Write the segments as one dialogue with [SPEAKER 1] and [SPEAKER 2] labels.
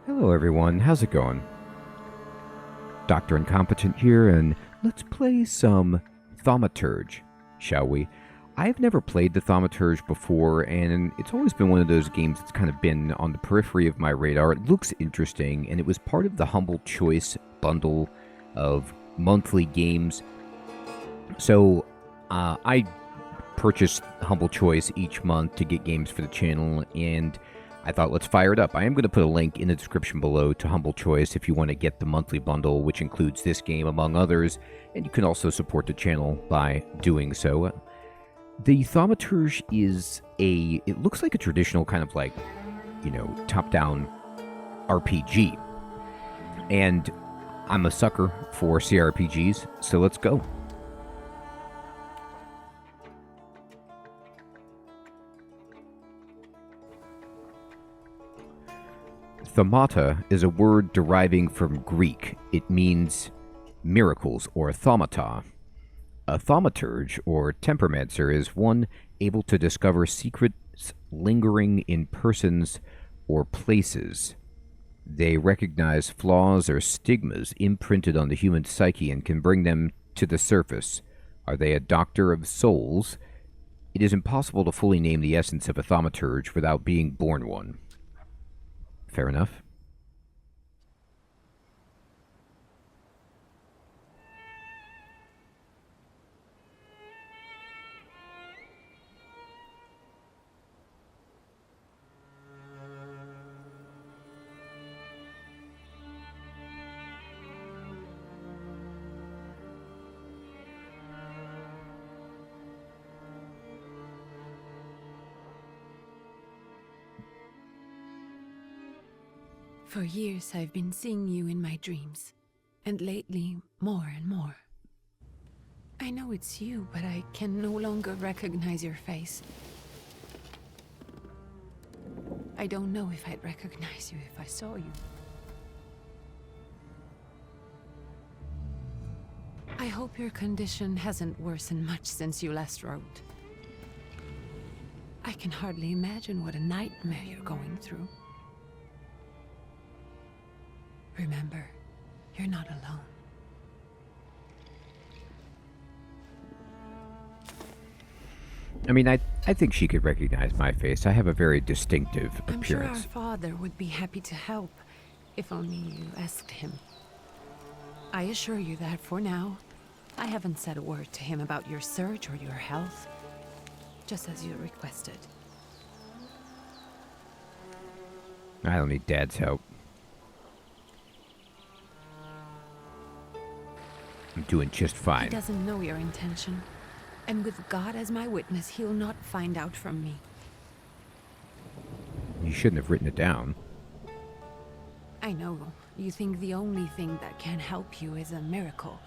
[SPEAKER 1] Hello everyone, how's it going? Dr. Incompetent here, and let's play some Thaumaturge, shall we? I've never played the Thaumaturge before, and it's always been one of those games that's kind of been on the periphery of my radar. It looks interesting, and it was part of the Humble Choice bundle of monthly games. So, I purchase Humble Choice each month to get games for the channel, and I thought, let's fire it up. I am going to put a link in the description below to Humble Choice if you want to get the monthly bundle, which includes this game, among others, and you can also support the channel by doing so. The Thaumaturge is it looks like a traditional kind of like, top-down RPG. And I'm a sucker for CRPGs, so let's go. Thaumata is a word deriving from Greek. It means miracles, or thaumata. A thaumaturge, or temperamencer, is one able to discover secrets lingering in persons or places. They recognize flaws or stigmas imprinted on the human psyche and can bring them to the surface. Are they a doctor of souls? It is impossible to fully name the essence of a thaumaturge without being born one. Fair enough.
[SPEAKER 2] For years I've been seeing you in my dreams, and lately more and more. I know it's you, but I can no longer recognize your face. I don't know if I'd recognize you if I saw you. I hope your condition hasn't worsened much since you last wrote. I can hardly imagine what a nightmare you're going through. Remember, you're not alone.
[SPEAKER 1] I mean, I think she could recognize my face. I have a very distinctive appearance.
[SPEAKER 2] I'm sure our father would be happy to help, if only you asked him. I assure you that for now, I haven't said a word to him about your search or your health, just as you requested.
[SPEAKER 1] I don't need Dad's help. I'm doing just fine.
[SPEAKER 2] He doesn't know your intention. And with God as my witness, he'll not find out from me.
[SPEAKER 1] You shouldn't have written it down.
[SPEAKER 2] I know. You think the only thing that can help you is a miracle.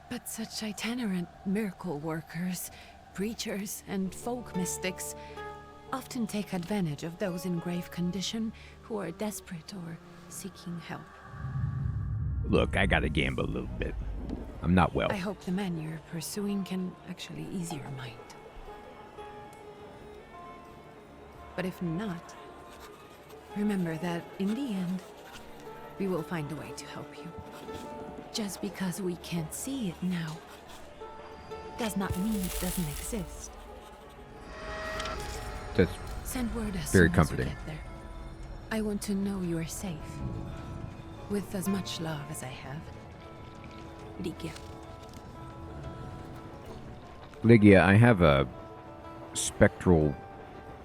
[SPEAKER 2] But such itinerant miracle workers, preachers, and folk mystics often take advantage of those in grave condition who are desperate or seeking help.
[SPEAKER 1] Look, I gotta gamble a little bit. I'm not well.
[SPEAKER 2] I hope the man you're pursuing can actually ease your mind. But if not, remember that in the end, we will find a way to help you. Just because we can't see it now, does not mean it doesn't exist.
[SPEAKER 1] That's
[SPEAKER 2] Send word as
[SPEAKER 1] very
[SPEAKER 2] soon
[SPEAKER 1] comforting.
[SPEAKER 2] as you get there. I want to know you are safe. With as much love as I have. Ligia.
[SPEAKER 1] Ligia, I have a spectral,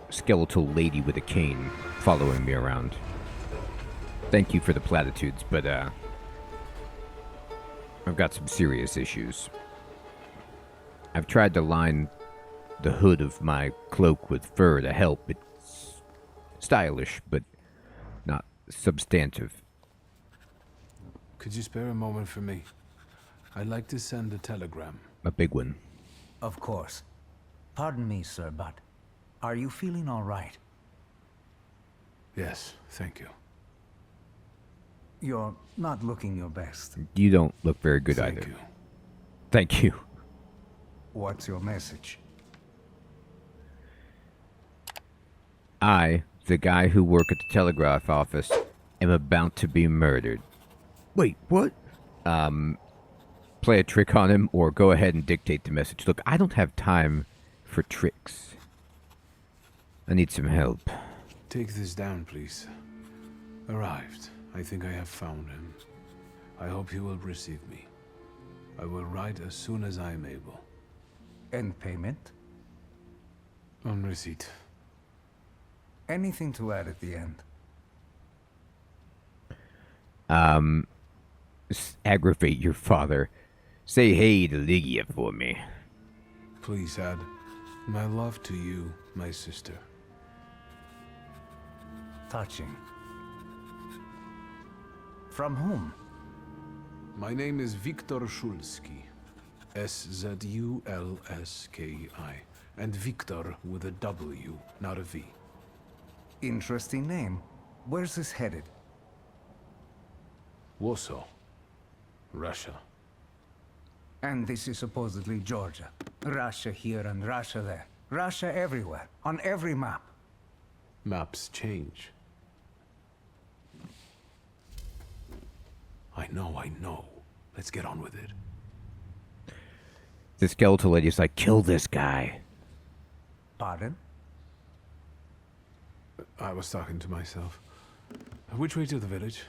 [SPEAKER 1] skeletal lady with a cane following me around. Thank you for the platitudes, but, I've got some serious issues. I've tried to line the hood of my cloak with fur to help. It's stylish, but not substantive.
[SPEAKER 3] Could you spare a moment for me? I'd like to send a telegram.
[SPEAKER 1] A big one.
[SPEAKER 4] Of course. Pardon me, sir, but are you feeling all right?
[SPEAKER 3] Yes, thank you.
[SPEAKER 4] You're not looking your best.
[SPEAKER 1] You don't look very good
[SPEAKER 3] Thank
[SPEAKER 1] either.
[SPEAKER 3] you.
[SPEAKER 1] Thank you.
[SPEAKER 4] What's your message?
[SPEAKER 1] I, the guy who worked at the telegraph office, am about to be murdered. Wait, what? Play a trick on him or go ahead and dictate the message. Look, I don't have time for tricks. I need some help.
[SPEAKER 3] Take this down, please. Arrived. I think I have found him. I hope he will receive me. I will write as soon as I am able.
[SPEAKER 4] And payment?
[SPEAKER 3] On receipt.
[SPEAKER 4] Anything to add at the end?
[SPEAKER 1] Aggravate your father. Say hey to Lygia for me.
[SPEAKER 3] Please add my love to you, my sister.
[SPEAKER 4] Touching. From whom?
[SPEAKER 3] My name is Viktor Szulski. S-Z-U-L-S-K-I. And Viktor with a W, not a V.
[SPEAKER 4] Interesting name. Where's this headed?
[SPEAKER 3] Warsaw. Russia.
[SPEAKER 4] And this is supposedly Georgia. Russia here and Russia there. Russia everywhere. On every map.
[SPEAKER 3] Maps change. I know. Let's get on with it.
[SPEAKER 1] The skeletal lady's like, kill this guy.
[SPEAKER 4] Pardon?
[SPEAKER 3] I was talking to myself. Which way to the village?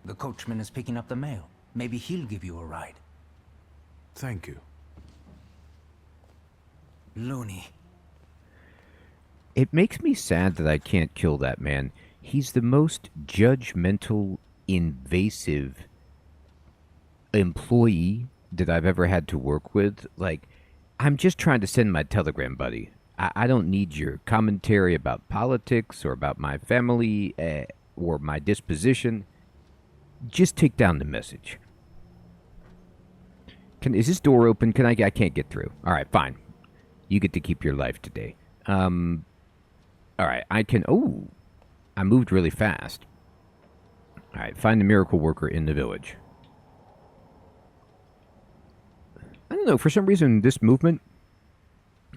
[SPEAKER 4] The coachman is picking up the mail. Maybe he'll give you a ride.
[SPEAKER 3] Thank you.
[SPEAKER 4] Loony.
[SPEAKER 1] It makes me sad that I can't kill that man. He's the most judgmental, invasive employee that I've ever had to work with. Like, I'm just trying to send my telegram, buddy. I don't need your commentary about politics or about my family or my disposition. Just take down the message. Is this door open? I can't get through. All right, fine. You get to keep your life today. All right, I can... Oh, I moved really fast. All right, find the miracle worker in the village. I don't know, for some reason, this movement,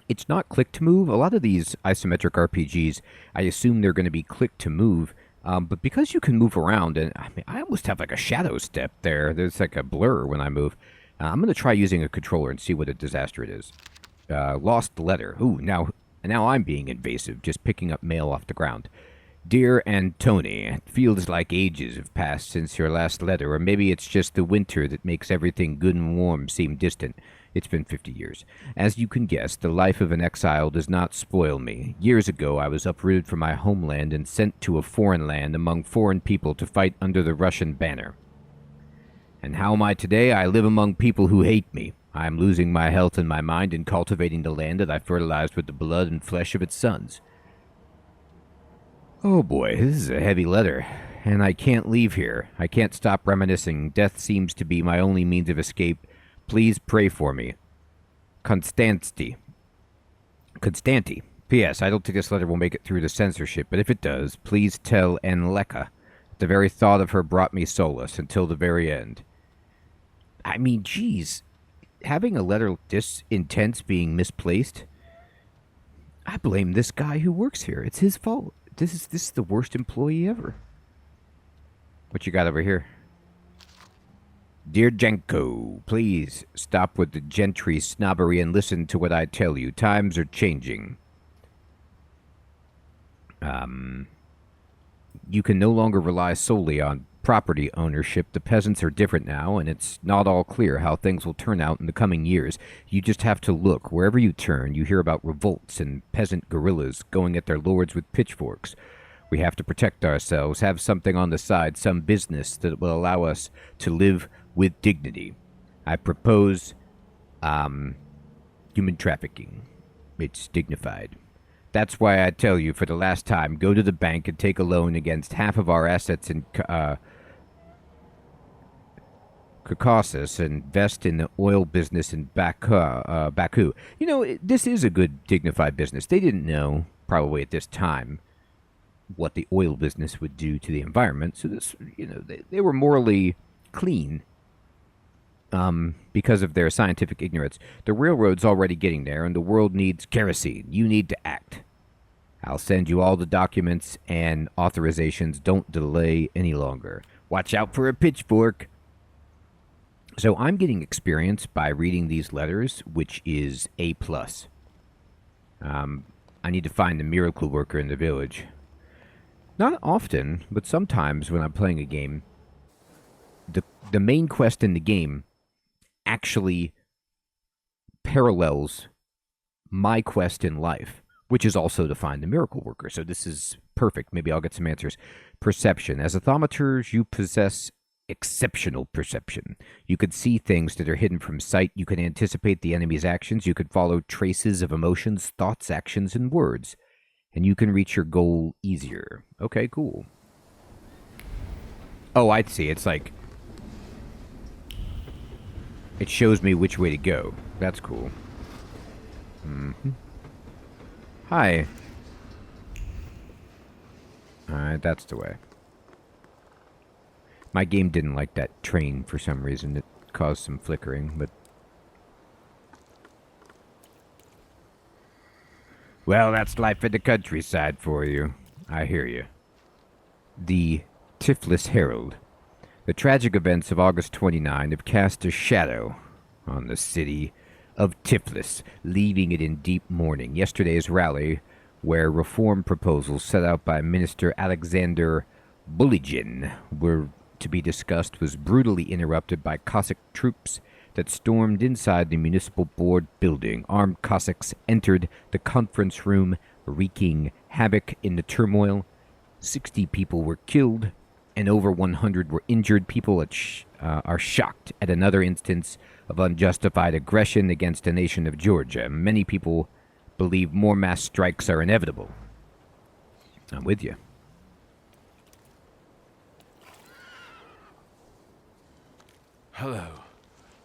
[SPEAKER 1] it's not click to move. A lot of these isometric RPGs, I assume they're going to be click to move. But because you can move around, and I mean, I almost have like a shadow step there. There's like a blur when I move. I'm going to try using a controller and see what a disaster it is. Lost letter. Ooh, now I'm being invasive, just picking up mail off the ground. Dear Antony, it feels like ages have passed since your last letter, or maybe it's just the winter that makes everything good and warm seem distant. It's been 50 years. As you can guess, the life of an exile does not spoil me. Years ago, I was uprooted from my homeland and sent to a foreign land among foreign people to fight under the Russian banner. And how am I today? I live among people who hate me. I am losing my health and my mind in cultivating the land that I fertilized with the blood and flesh of its sons. Oh boy, this is a heavy letter, and I can't leave here. I can't stop reminiscing. Death seems to be my only means of escape. Please pray for me. Constanti. P.S. I don't think this letter will make it through the censorship, but if it does, please tell Enleka. The very thought of her brought me solace until the very end. I mean, geez, having a letter this intense being misplaced, I blame this guy who works here. It's his fault. This is the worst employee ever. What you got over here? Dear Jenko, please stop with the gentry snobbery and listen to what I tell you. Times are changing. You can no longer rely solely on property ownership. The peasants are different now, and it's not all clear how things will turn out in the coming years. You just have to look. Wherever you turn, you hear about revolts and peasant guerrillas going at their lords with pitchforks. We have to protect ourselves, have something on the side, some business that will allow us to live with dignity. I propose, human trafficking. It's dignified. That's why I tell you, for the last time, go to the bank and take a loan against half of our assets in Caucasus and invest in the oil business in Baku. You know, this is a good, dignified business. They didn't know, probably at this time, what the oil business would do to the environment. So this, you know, they were morally clean because of their scientific ignorance. The railroad's already getting there, and the world needs kerosene. You need to act. I'll send you all the documents and authorizations. Don't delay any longer. Watch out for a pitchfork. So I'm getting experience by reading these letters, which is A+. I need to find the miracle worker in the village. Not often, but sometimes when I'm playing a game, the main quest in the game actually parallels my quest in life, which is also to find the miracle worker. So this is perfect. Maybe I'll get some answers. Perception. As a thaumaturge, you possess exceptional perception. You could see things that are hidden from sight. You can anticipate the enemy's actions. You could follow traces of emotions, thoughts, actions, and words. And you can reach your goal easier. Okay, cool. Oh, I see. It's like... it shows me which way to go. That's cool. Mm-hmm. Hi. Alright, that's the way. My game didn't like that train for some reason. It caused some flickering, but... well, that's life in the countryside for you. I hear you. The Tiflis Herald. The tragic events of August 29 have cast a shadow on the city of Tiflis, leaving it in deep mourning. Yesterday's rally, where reform proposals set out by Minister Alexander Buligin were to be discussed, was brutally interrupted by Cossack troops that stormed inside the municipal board building. Armed Cossacks entered the conference room, wreaking havoc in the turmoil. 60 people were killed, and over 100 were injured. People are shocked at another instance of unjustified aggression against the nation of Georgia. Many people believe more mass strikes are inevitable. I'm with you.
[SPEAKER 3] Hello.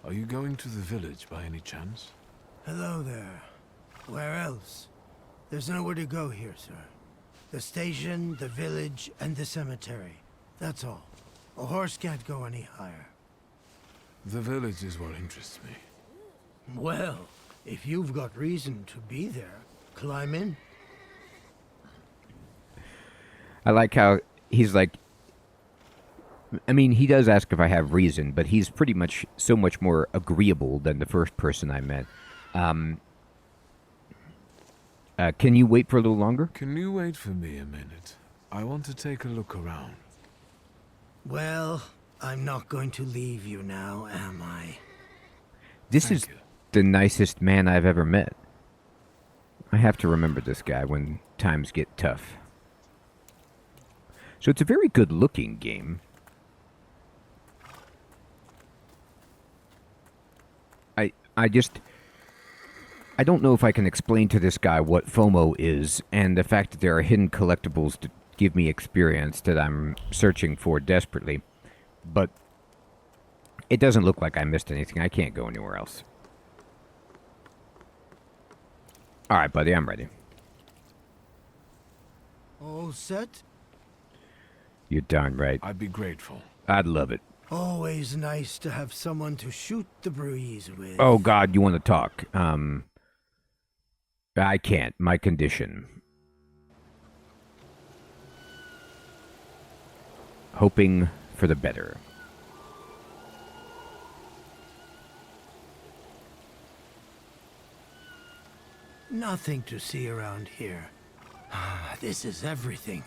[SPEAKER 3] Are you going to the village by any chance?
[SPEAKER 5] Hello there. Where else? There's nowhere to go here, sir. The station, the village, and the cemetery. That's all. A horse can't go any higher.
[SPEAKER 3] The village is what interests me.
[SPEAKER 5] Well, if you've got reason to be there, climb in.
[SPEAKER 1] I like how he's like... I mean, he does ask if I have reason, but he's pretty much so much more agreeable than the first person I met. Can you wait for a little longer?
[SPEAKER 3] Can you wait for me a minute? I want to take a look around.
[SPEAKER 5] Well, I'm not going to leave you now, am I?
[SPEAKER 1] This
[SPEAKER 3] Thank
[SPEAKER 1] is
[SPEAKER 3] you.
[SPEAKER 1] the nicest man I've ever met. I have to remember this guy when times get tough. So it's a very good-looking game. I don't know if I can explain to this guy what FOMO is, and the fact that there are hidden collectibles to give me experience that I'm searching for desperately. But it doesn't look like I missed anything. I can't go anywhere else. Alright, buddy, I'm ready.
[SPEAKER 5] All set?
[SPEAKER 1] You're darn right.
[SPEAKER 3] I'd be grateful.
[SPEAKER 1] I'd love it.
[SPEAKER 5] Always nice to have someone to shoot the breeze with.
[SPEAKER 1] Oh, God, you want to talk? I can't. My condition. Hoping for the better.
[SPEAKER 5] Nothing to see around here. This is everything.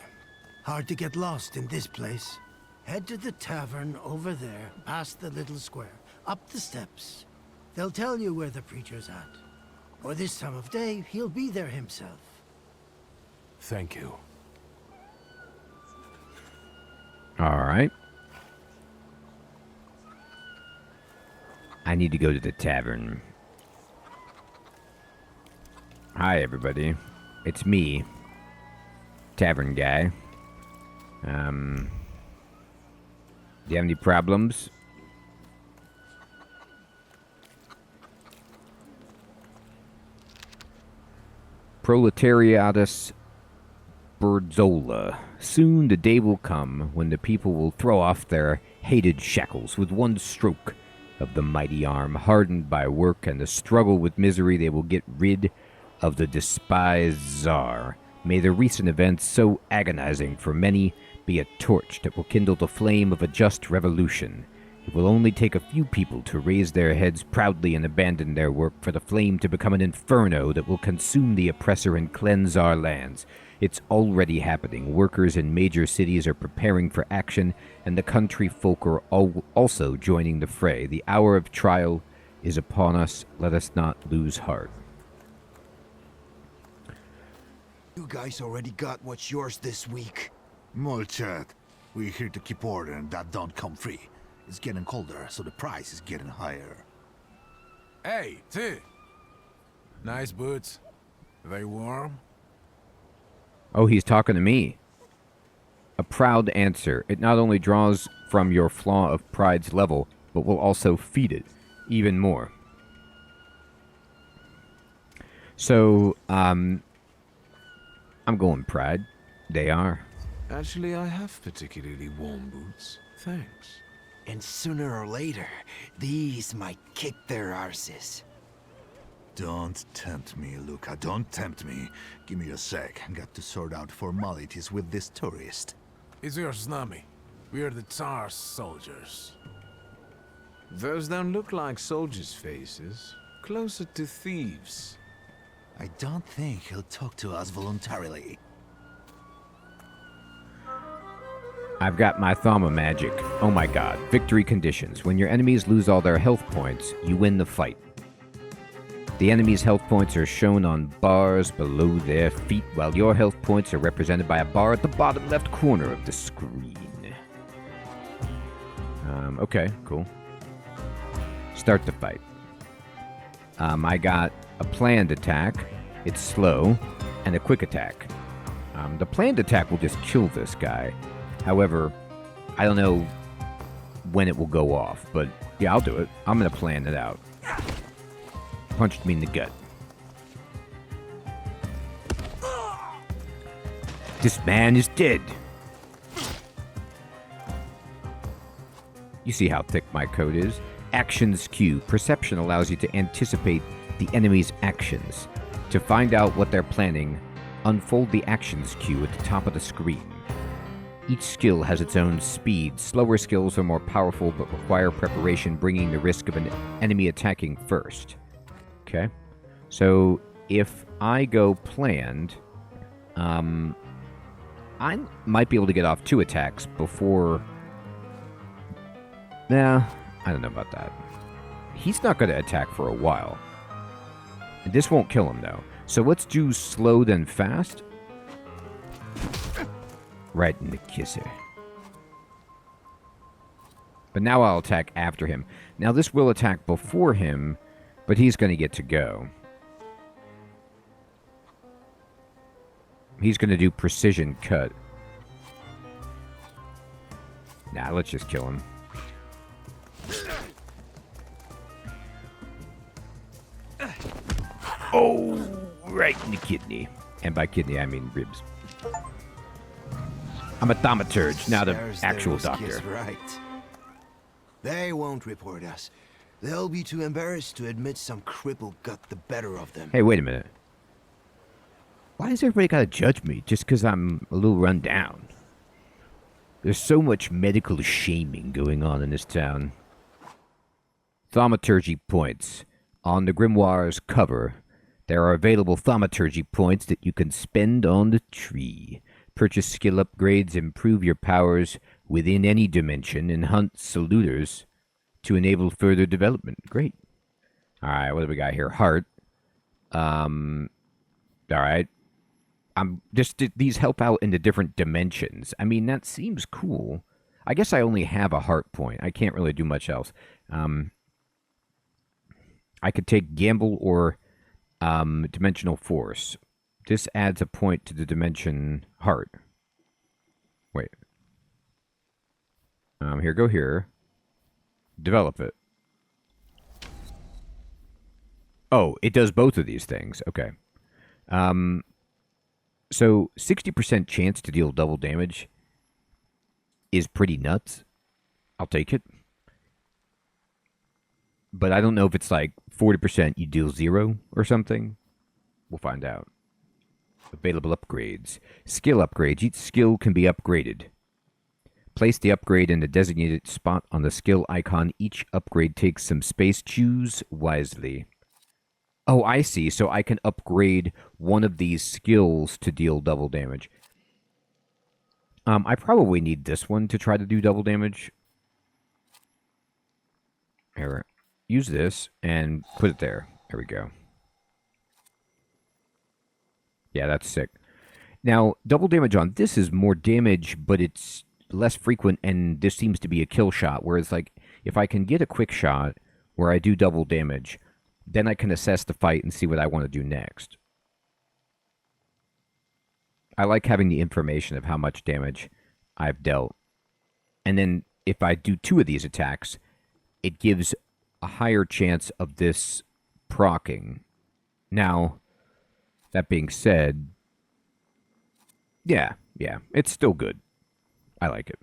[SPEAKER 5] Hard to get lost in this place. Head to the tavern over there, past the little square, up the steps. They'll tell you where the preacher's at. Or this time of day, he'll be there himself.
[SPEAKER 3] Thank you.
[SPEAKER 1] All right. I need to go to the tavern. Hi, everybody. It's me, tavern guy. Do you have any problems? Proletariatus Berzola. Soon the day will come when the people will throw off their hated shackles with one stroke of the mighty arm. Hardened by work and the struggle with misery, they will get rid of the despised Tsar. May the recent events, so agonizing for many, be a torch that will kindle the flame of a just revolution. It will only take a few people to raise their heads proudly and abandon their work for the flame to become an inferno that will consume the oppressor and cleanse our lands. It's already happening. Workers in major cities are preparing for action, and the country folk are also joining the fray. The hour of trial is upon us. Let us not lose heart.
[SPEAKER 6] You guys already got what's yours this week.
[SPEAKER 7] Molchat, we're here to keep order and that don't come free. It's getting colder, so the price is getting higher.
[SPEAKER 8] Hey, T. Nice boots. They warm?
[SPEAKER 1] Oh, he's talking to me. A proud answer. It not only draws from your flaw of pride's level, but will also feed it even more. So, I'm going pride. They are.
[SPEAKER 3] Actually, I have particularly warm boots. Thanks.
[SPEAKER 6] And sooner or later, these might kick their arses.
[SPEAKER 7] Don't tempt me, Luca. Don't tempt me. Give me a sec. Got to sort out formalities with this tourist.
[SPEAKER 8] It's your snummy. We're the Tsar's soldiers.
[SPEAKER 3] Those don't look like soldiers' faces. Closer to thieves.
[SPEAKER 7] I don't think he'll talk to us voluntarily.
[SPEAKER 1] I've got my Thama magic. Oh my god. Victory conditions. When your enemies lose all their health points, you win the fight. The enemy's health points are shown on bars below their feet, while your health points are represented by a bar at the bottom left corner of the screen. Okay, cool. Start the fight. I got a planned attack. It's slow. And a quick attack. The planned attack will just kill this guy. However, I don't know when it will go off, but yeah, I'll do it. I'm going to plan it out. Punched me in the gut. This man is dead. You see how thick my code is? Actions queue. Perception allows you to anticipate the enemy's actions. To find out what they're planning, unfold the actions queue at the top of the screen. Each skill has its own speed. Slower skills are more powerful but require preparation, bringing the risk of an enemy attacking first. Okay. So, if I go planned, I might be able to get off 2 attacks before... Nah, I don't know about that. He's not going to attack for a while. And this won't kill him, though. So let's do slow then fast. Right in the kisser. But now I'll attack after him. Now this will attack before him, but he's going to get to go. He's going to do precision cut. Nah, let's just kill him. Oh, right in the kidney. And by kidney, I mean ribs. I'm a thaumaturge, not an actual doctor.
[SPEAKER 6] Right. They won't report us. They'll be too embarrassed to admit some cripple got the better of them.
[SPEAKER 1] Hey, wait a minute. Why does everybody gotta judge me just because I'm a little run down? There's so much medical shaming going on in this town. Thaumaturgy points. On the grimoire's cover, there are available thaumaturgy points that you can spend on the tree. Purchase skill upgrades, improve your powers within any dimension, and hunt saluters to enable further development. Great. Alright, what do we got here? Heart. Alright. I'm just these help out in the different dimensions. I mean, that seems cool. I guess I only have a heart point. I can't really do much else. I could take gamble or dimensional force. This adds a point to the dimension heart. Wait. Here, go here. Develop it. Oh, it does both of these things. Okay. So 60% chance to deal double damage is pretty nuts. I'll take it. But I don't know if it's like 40% you deal 0 or something. We'll find out. Available upgrades. Skill upgrades. Each skill can be upgraded. Place the upgrade in a designated spot on the skill icon. Each upgrade takes some space. Choose wisely. Oh, I see. So I can upgrade one of these skills to deal double damage. I probably need this one to try to do double damage. Here, use this and put it there. There we go. Yeah, that's sick. Now, double damage on this is more damage, but it's less frequent, and this seems to be a kill shot. Whereas, like, if I can get a quick shot where I do double damage, then I can assess the fight and see what I want to do next. I like having the information of how much damage I've dealt. And then if I do 2 of these attacks, it gives a higher chance of this proccing. Now, that being said, yeah, it's still good. I like it.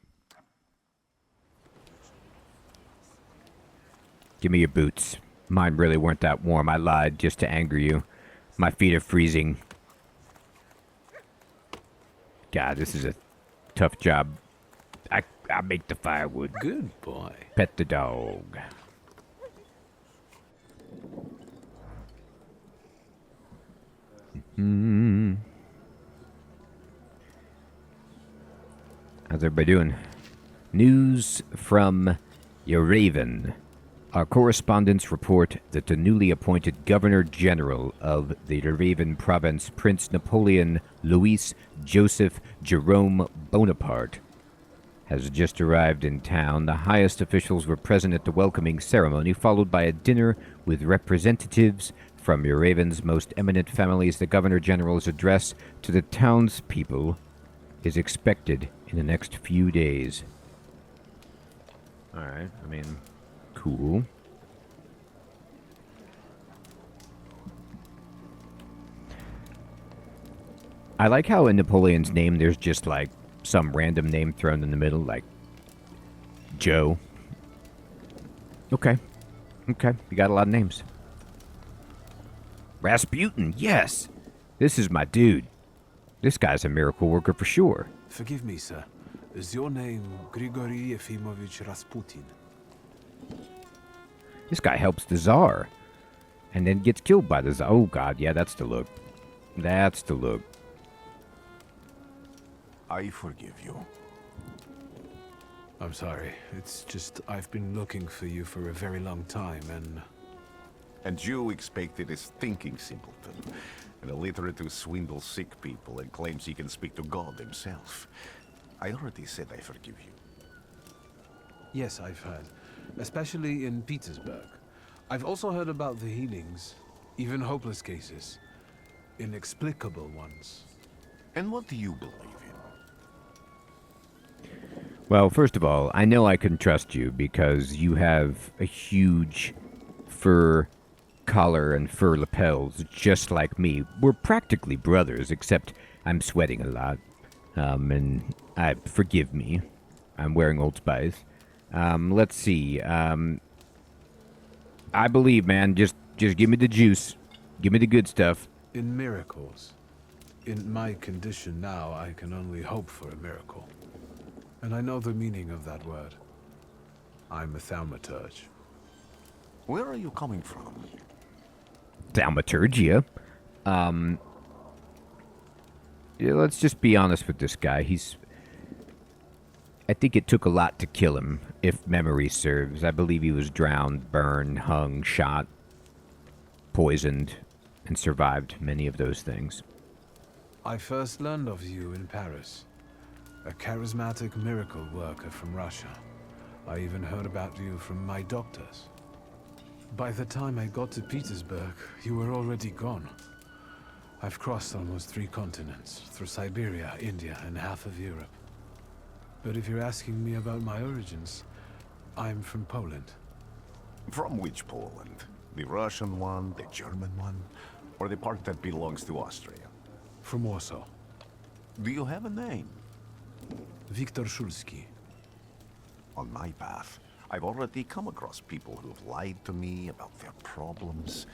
[SPEAKER 1] Give me your boots. Mine really weren't that warm. I lied just to anger you. My feet are freezing. God, this is a tough job. I make the firewood.
[SPEAKER 3] Good boy.
[SPEAKER 1] Pet the dog. How's everybody doing? News from Yeraven. Our correspondents report that the newly appointed Governor-General of the Yeraven province, Prince Napoleon Louis Joseph Jerome Bonaparte, has just arrived in town. The highest officials were present at the welcoming ceremony, followed by a dinner with representatives from Yeraven's most eminent families. The Governor-General's address to the townspeople is expected in the next few days. Alright, I mean, cool. I like how in Napoleon's name there's just like some random name thrown in the middle, like Joe. Okay. You got a lot of names. Rasputin, yes! This is my dude. This guy's a miracle worker for sure.
[SPEAKER 3] Forgive me, sir. Is your name Grigory Yefimovich Rasputin?
[SPEAKER 1] This guy helps the Tsar. And then gets killed by the Tsar. Oh god, yeah, that's the look. That's the look.
[SPEAKER 7] I forgive you.
[SPEAKER 3] I'm sorry. It's just I've been looking for you for a very long time,
[SPEAKER 7] And you expected a thinking simpleton, an illiterate who swindles sick people and claims he can speak to God himself. I already said I forgive you.
[SPEAKER 3] Yes, I've heard. Especially in Petersburg. I've also heard about the healings, even hopeless cases. Inexplicable ones.
[SPEAKER 7] And what do you believe in?
[SPEAKER 1] Well, first of all, I know I can trust you because you have a huge fur collar and fur lapels, just like me. We're practically brothers, except I'm sweating a lot. And forgive me. I'm wearing Old Spice. Let's see. I believe, man. Just give me the juice. Give me the good stuff.
[SPEAKER 3] In miracles. In my condition now, I can only hope for a miracle. And I know the meaning of that word. I'm a Thaumaturge.
[SPEAKER 7] Where are you coming from?
[SPEAKER 1] Thaumaturge, yeah, let's just be honest with this guy. I think it took a lot to kill him, if memory serves. I believe he was drowned, burned, hung, shot, poisoned, and survived many of those things.
[SPEAKER 3] I first learned of you in Paris. A charismatic miracle worker from Russia. I even heard about you from my doctors. By the time I got to Petersburg, you were already gone. I've crossed almost 3 continents, through Siberia, India, and half of Europe. But if you're asking me about my origins, I'm from Poland.
[SPEAKER 7] From which Poland? The Russian one, the German one, or the part that belongs to Austria?
[SPEAKER 3] From Warsaw.
[SPEAKER 7] Do you have a name?
[SPEAKER 3] Viktor Szulski.
[SPEAKER 7] On my path, I've already come across people who've lied to me about their problems,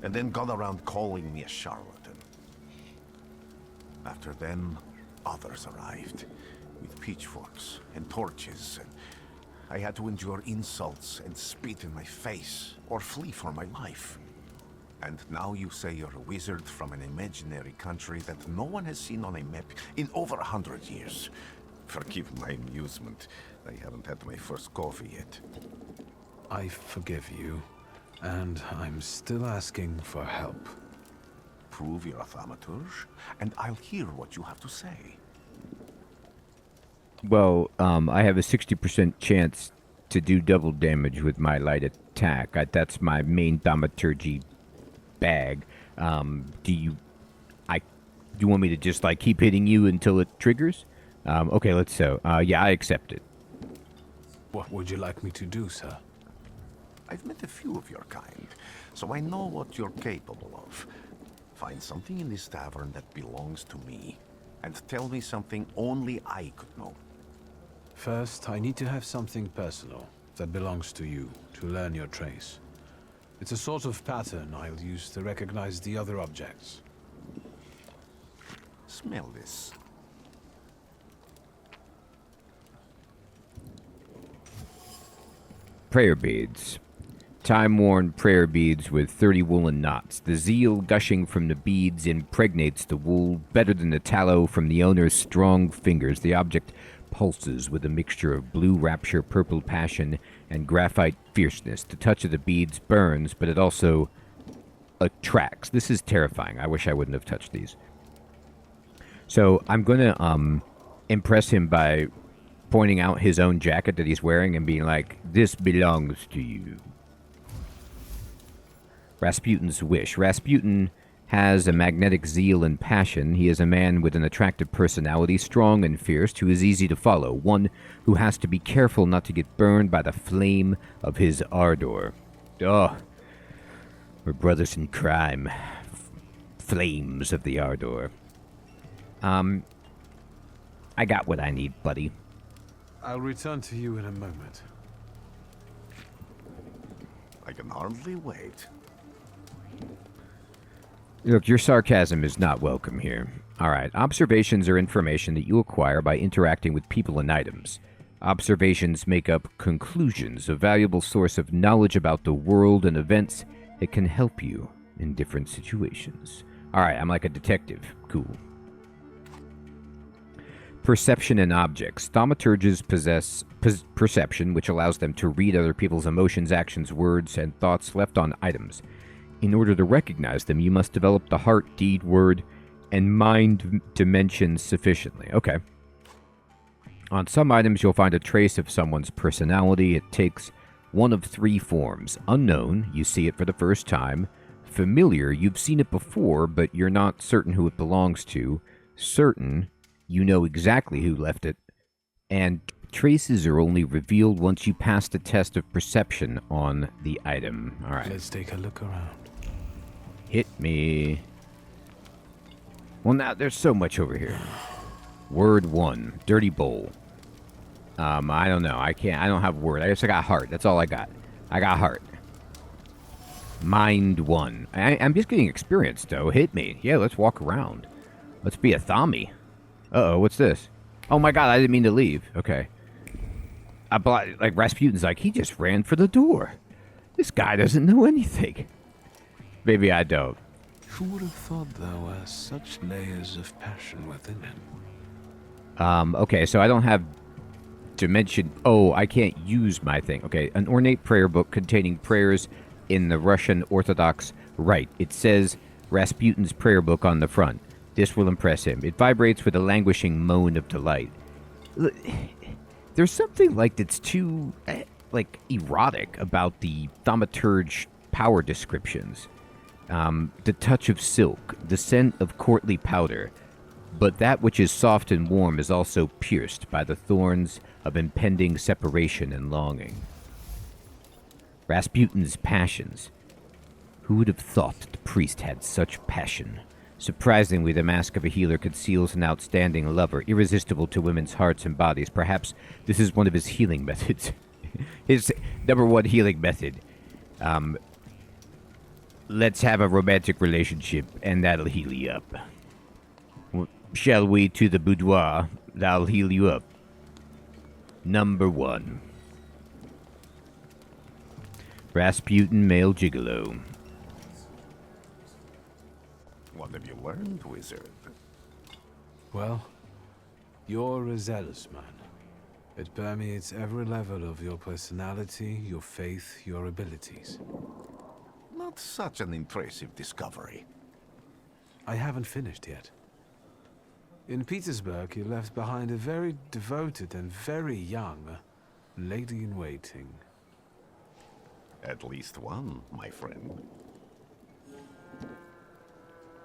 [SPEAKER 7] and then gone around calling me a charlatan. After them, others arrived, with pitchforks and torches, and I had to endure insults and spit in my face, or flee for my life. And now you say you're a wizard from an imaginary country that no one has seen on a map in over 100 years. Forgive my amusement. I haven't had my first coffee yet.
[SPEAKER 3] I forgive you, and I'm still asking for help.
[SPEAKER 7] Prove you're a Thaumaturge, and I'll hear what you have to say.
[SPEAKER 1] Well, I have a 60% chance to do double damage with my light attack. That's my main Thaumaturgy bag. Do you want me to just, like, keep hitting you until it triggers? Okay, let's so. Yeah, I accept it.
[SPEAKER 3] What would you like me to do, sir?
[SPEAKER 7] I've met a few of your kind, so I know what you're capable of. Find something in this tavern that belongs to me, and tell me something only I could know.
[SPEAKER 3] First, I need to have something personal that belongs to you to learn your trace. It's a sort of pattern I'll use to recognize the other objects.
[SPEAKER 7] Smell this.
[SPEAKER 1] Prayer beads. Time-worn prayer beads with 30 woolen knots. The zeal gushing from the beads impregnates the wool better than the tallow from the owner's strong fingers. The object pulses with a mixture of blue rapture, purple passion, and graphite fierceness. The touch of the beads burns, but it also attracts. This is terrifying. I wish I wouldn't have touched these. So I'm going to impress him by pointing out his own jacket that he's wearing and being like, "This belongs to you." Rasputin's wish. Rasputin has a magnetic zeal and passion. He is a man with an attractive personality, strong and fierce, who is easy to follow. One who has to be careful not to get burned by the flame of his ardor. Oh, we're brothers in crime. Flames of the ardor. I got what I need, buddy.
[SPEAKER 3] I'll return to you in a moment.
[SPEAKER 7] I can hardly wait.
[SPEAKER 1] Look, your sarcasm is not welcome here. Alright, observations are information that you acquire by interacting with people and items. Observations make up conclusions, a valuable source of knowledge about the world and events that can help you in different situations. Alright, I'm like a detective. Cool. Perception and objects. Thaumaturges possess perception, which allows them to read other people's emotions, actions, words, and thoughts left on items. In order to recognize them, you must develop the heart, deed, word, and mind dimensions sufficiently. Okay. On some items, you'll find a trace of someone's personality. It takes one of three forms. Unknown, you see it for the first time. Familiar, you've seen it before, but you're not certain who it belongs to. Certain, you know exactly who left it. And traces are only revealed once you pass the test of perception on the item. Alright.
[SPEAKER 3] Let's take a look around.
[SPEAKER 1] Hit me. Well, now, there's so much over here. Word 1. Dirty bowl. I don't know. I don't have word. I guess I got heart. That's all I got. I got heart. Mind 1. I'm just getting experience, though. Hit me. Yeah, let's walk around. Let's be a Thami. Uh-oh, what's this? Oh my god, I didn't mean to leave. Okay. Like, Rasputin's like, he just ran for the door. This guy doesn't know anything. Maybe I don't.
[SPEAKER 3] Who would have thought there were such layers of passion within him?
[SPEAKER 1] Okay, so I don't have dimension. Oh, I can't use my thing. Okay, an ornate prayer book containing prayers in the Russian Orthodox Rite. It says Rasputin's prayer book on the front. This will impress him. It vibrates with a languishing moan of delight. There's something like that's too, like, erotic about the Thaumaturge power descriptions. The touch of silk, the scent of courtly powder, but that which is soft and warm is also pierced by the thorns of impending separation and longing. Rasputin's passions. Who would have thought that the priest had such passion? Surprisingly, the mask of a healer conceals an outstanding lover, irresistible to women's hearts and bodies. Perhaps this is one of his healing methods. His #1 healing method. Let's have a romantic relationship, and that'll heal you up. shall we, to the boudoir. That'll heal you up. Number 1. Rasputin, male gigolo.
[SPEAKER 7] What have you learned, wizard?
[SPEAKER 3] Well, you're a zealous man. It permeates every level of your personality, your faith, your abilities.
[SPEAKER 7] Not such an impressive discovery.
[SPEAKER 3] I haven't finished yet. In Petersburg, you left behind a very devoted and very young lady-in-waiting.
[SPEAKER 7] At least one, my friend.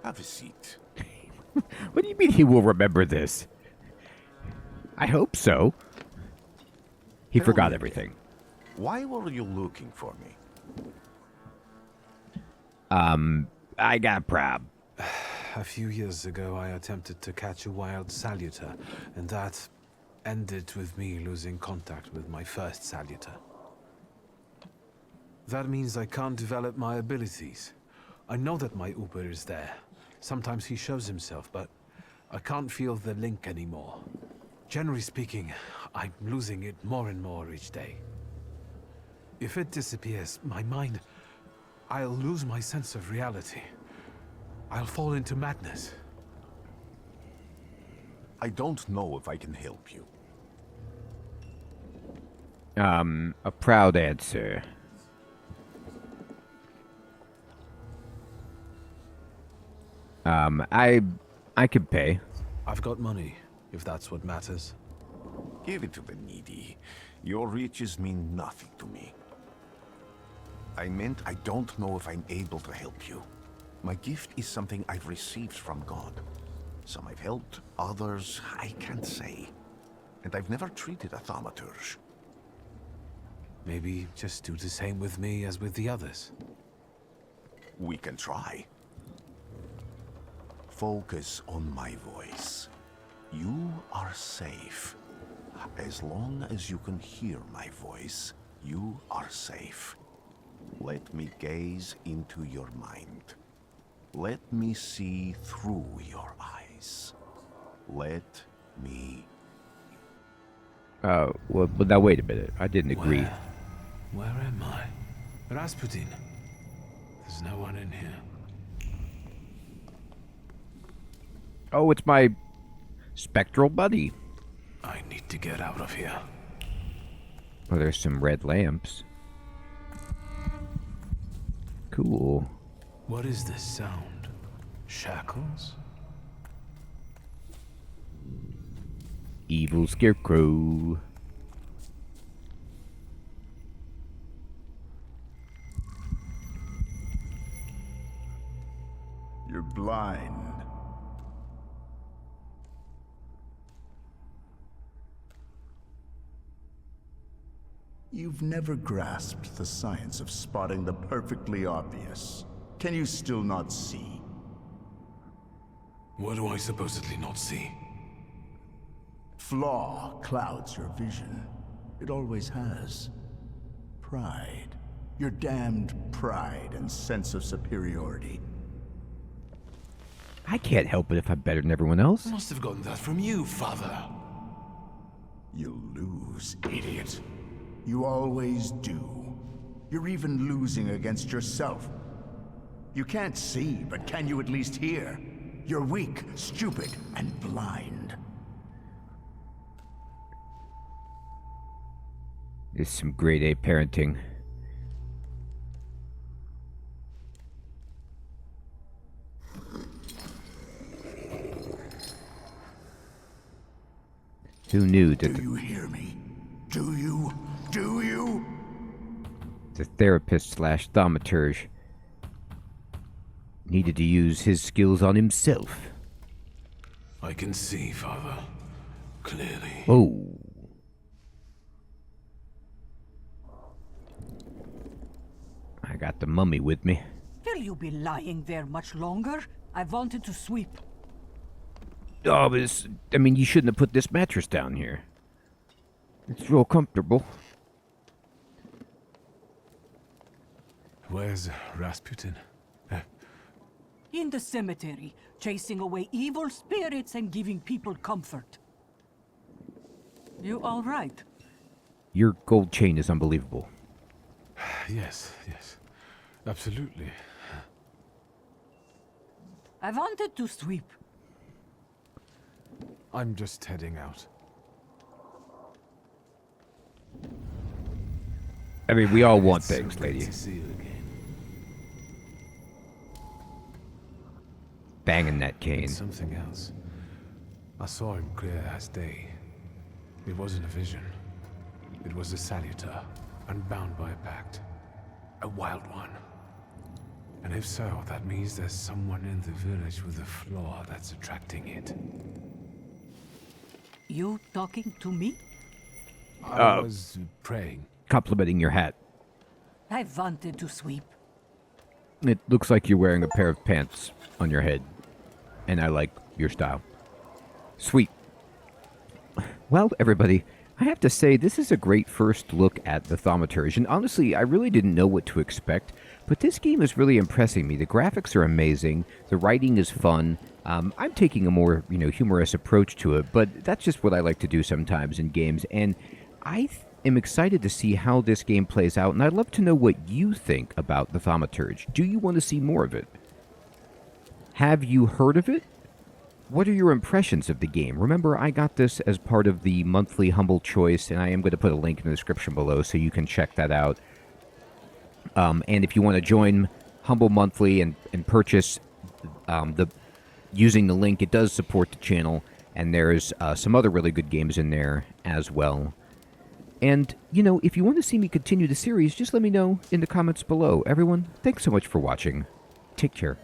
[SPEAKER 7] Have a seat.
[SPEAKER 1] What do you mean he will remember this? I hope so. He
[SPEAKER 7] Tell
[SPEAKER 1] forgot
[SPEAKER 7] me
[SPEAKER 1] everything.
[SPEAKER 7] again, why were you looking for me?
[SPEAKER 1] I got a prob.
[SPEAKER 3] A few years ago, I attempted to catch a wild saluter, and that ended with me losing contact with my first saluter. That means I can't develop my abilities. I know that my Uber is there. Sometimes he shows himself, but I can't feel the link anymore. Generally speaking, I'm losing it more and more each day. If it disappears, my mind... I'll lose my sense of reality. I'll fall into madness.
[SPEAKER 7] I don't know if I can help you.
[SPEAKER 1] A proud answer. I could pay.
[SPEAKER 3] I've got money, if that's what matters.
[SPEAKER 7] Give it to the needy. Your riches mean nothing to me. I meant I don't know if I'm able to help you. My gift is something I've received from God. Some I've helped, others I can't say. And I've never treated a thaumaturge.
[SPEAKER 3] Maybe just do the same with me as with the others.
[SPEAKER 7] We can try. Focus on my voice. You are safe. As long as you can hear my voice, you are safe. Let me gaze into your mind. Let me see through your eyes. Let me...
[SPEAKER 1] Well, now wait a minute. I didn't agree.
[SPEAKER 3] Where am I? Rasputin. There's no one in here.
[SPEAKER 1] Oh, it's my spectral buddy.
[SPEAKER 3] I need to get out of here.
[SPEAKER 1] Oh, there's some red lamps. Cool.
[SPEAKER 3] What is this sound? Shackles?
[SPEAKER 1] Evil Scarecrow.
[SPEAKER 9] You're blind. You've never grasped the science of spotting the perfectly obvious. Can you still not see?
[SPEAKER 3] What do I supposedly not see?
[SPEAKER 9] Flaw clouds your vision. It always has. Pride. Your damned pride and sense of superiority.
[SPEAKER 1] I can't help it if I'm better than everyone else.
[SPEAKER 3] I must have gotten that from you, Father.
[SPEAKER 9] You'll lose, idiot. You always do. You're even losing against yourself. You can't see, but can you at least hear? You're weak, stupid, and blind.
[SPEAKER 1] This is some grade A parenting. Who knew that
[SPEAKER 9] Do you hear me? Do you? Do you?
[SPEAKER 1] the therapist slash thaumaturge needed to use his skills on himself?
[SPEAKER 3] I can see, Father. Clearly.
[SPEAKER 1] Oh. I got the mummy with me.
[SPEAKER 10] Will you be lying there much longer? I wanted to sweep.
[SPEAKER 1] Oh, but it's, I mean, you shouldn't have put this mattress down here. It's real comfortable.
[SPEAKER 3] Where's Rasputin?
[SPEAKER 10] In the cemetery, chasing away evil spirits and giving people comfort. You all right?
[SPEAKER 1] Your gold chain is unbelievable.
[SPEAKER 3] Yes, yes. Absolutely.
[SPEAKER 10] I wanted to sweep.
[SPEAKER 3] I'm just heading out.
[SPEAKER 1] I mean, we all want
[SPEAKER 3] It's so
[SPEAKER 1] things,
[SPEAKER 3] good
[SPEAKER 1] lady.
[SPEAKER 3] to see you again.
[SPEAKER 1] Banging that cane.
[SPEAKER 3] And something else. I saw him clear as day. It wasn't a vision. It was a saluter, unbound by a pact. A wild one. And if so, that means there's someone in the village with a flaw that's attracting it.
[SPEAKER 10] You talking to me?
[SPEAKER 3] I was praying.
[SPEAKER 1] Complimenting your hat.
[SPEAKER 10] I wanted to sweep.
[SPEAKER 1] It looks like you're wearing a pair of pants on your head. And I like your style. Sweet. Well, everybody, I have to say, this is a great first look at the Thaumaturge. And honestly, I really didn't know what to expect. But this game is really impressing me. The graphics are amazing. The writing is fun. I'm taking a more, humorous approach to it. But that's just what I like to do sometimes in games. And I am excited to see how this game plays out. And I'd love to know what you think about the Thaumaturge. Do you want to see more of it? Have you heard of it? What are your impressions of the game? Remember, I got this as part of the monthly Humble Choice, and I am going to put a link in the description below so you can check that out. And if you want to join Humble Monthly and purchase using the link, it does support the channel, and there's some other really good games in there as well. And, if you want to see me continue the series, just let me know in the comments below. Everyone, thanks so much for watching. Take care.